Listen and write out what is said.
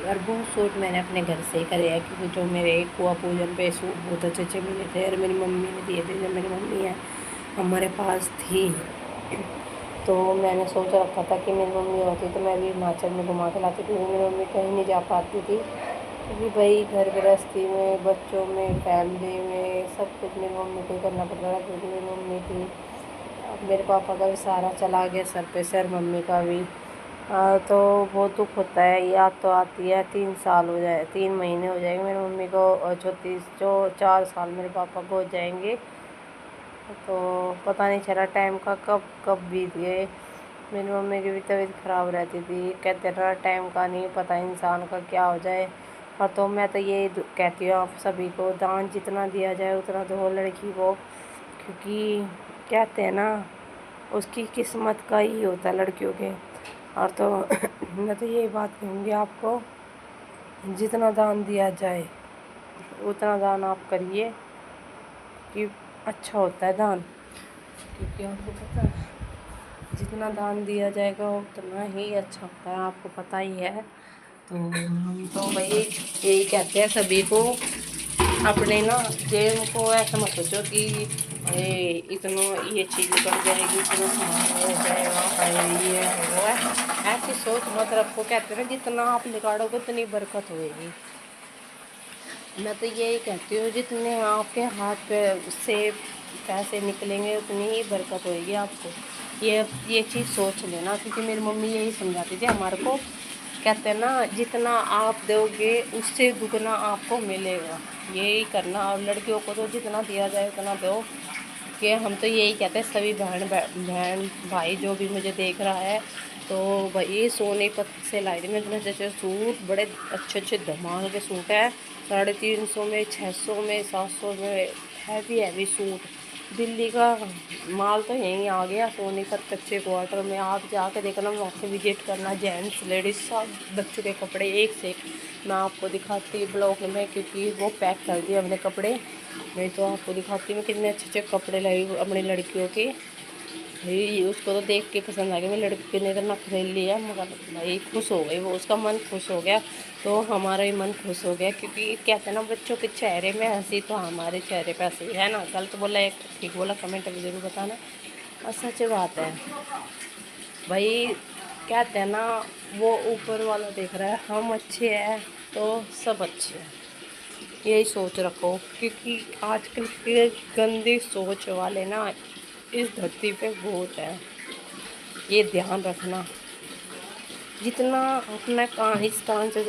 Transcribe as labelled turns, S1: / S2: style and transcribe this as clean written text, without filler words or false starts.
S1: और बहुत सूट मैंने अपने घर से ही करे हैं, क्योंकि जो मेरे कुआ पूजन पे सूट बहुत अच्छे अच्छे मिले थे और मेरी मम्मी ने दिए थे। जब मेरी मम्मी है हमारे पास थी, तो मैंने सोच रखा था कि मेरी मम्मी होती तो मैं भी हिमाचल में घुमा के लाती थी। मेरी मम्मी कहीं नहीं जा पाती थी, क्योंकि भाई घर गृहस्थी में, बच्चों में, फैमिली में सब कुछ मेरी मम्मी को ही करना पड़ता था, क्योंकि मेरी मम्मी थी। अब मेरे पापा का भी सारा चला गया सर पे सर, मम्मी का भी। तो बहुत दुख होता है। याद तो आती है, 3 साल हो जाए, 3 महीने हो जाएंगे मेरी मम्मी को, और जो 4 साल मेरे पापा को हो जाएंगे। तो पता नहीं चला टाइम का कब कब बीत गए। मेरी मम्मी की भी तबीयत ख़राब रहती थी। कहते रहा टाइम का नहीं पता इंसान का क्या हो जाए। और तो मैं तो ये कहती हूँ आप सभी को, दान जितना दिया जाए उतना दो लड़की को, क्योंकि कहते हैं ना उसकी किस्मत का ही होता है लड़कियों के। और तो मैं तो यही बात कहूँगी आपको, जितना दान दिया जाए उतना दान आप करिए, कि अच्छा होता है दान। क्योंकि आपको पता है जितना दान दिया जाएगा उतना ही अच्छा होता है, आपको पता ही है। तो हम तो भाई यही कहते हैं सभी को, अपने ना जेब को ऐसा मत सोचो कि अरे इतना ये चीज़ निकल जाएगी, इतना सामान हो जाएगा, अरे ये है वो है, ऐसी सोच मत रखो। कहते हैं ना जितना आप निकालोगे उतनी बरकत होएगी। मैं तो यही कहती हूँ जितने आपके हाथ पे से पैसे निकलेंगे उतनी ही बरकत होएगी आपको। ये चीज़ सोच लेना, क्योंकि मेरी मम्मी यही समझाती थी हमारे को। कहते हैं ना जितना आप दोगे उससे दुगना आपको मिलेगा, यही करना। और लड़कियों को तो जितना दिया जाए उतना दो, कि हम तो यही कहते हैं सभी बहन भाई जो भी मुझे देख रहा है। तो भाई सोनीपत से लाई थी मैं इतने अच्छे अच्छे सूट, बड़े अच्छे अच्छे धमाल के सूट है। 350 में, 600 में, 700 में, हैवी सूट। दिल्ली का माल तो यहीं आ गया सोनीपत कच्चे क्वार्टर में। आप जाके देखना, वहाँ से विजिट करना, जेंट्स लेडीज़ सब बच्चों के कपड़े एक से एक मैं आपको दिखाती ब्लॉग में, क्योंकि वो पैक कर दिए अपने कपड़े। नहीं तो आपको दिखाती मैं कितने अच्छे अच्छे कपड़े लाई अपनी लड़कियों के। भाई उसको तो देख के पसंद आ गया, मेरी लड़की ने तो नखरे लिया, मगर भाई खुश हो गई वो, उसका मन खुश हो गया। तो हमारा भी मन खुश हो गया, क्योंकि कहते हैं ना बच्चों के चेहरे में हंसी तो हमारे चेहरे पे हंसी है ना। गलत बोला एक ठीक बोला कमेंट में ज़रूर बताना। और सच बात है भाई, कहते हैं ना वो ऊपर वाला देख रहा है, हम अच्छे हैं तो सब अच्छे हैं, यही सोच रखो। क्योंकि आजकल के गंदी सोच वाले ना इस धरती पे बहुत है, ये ध्यान रखना। जितना अपना इस कान से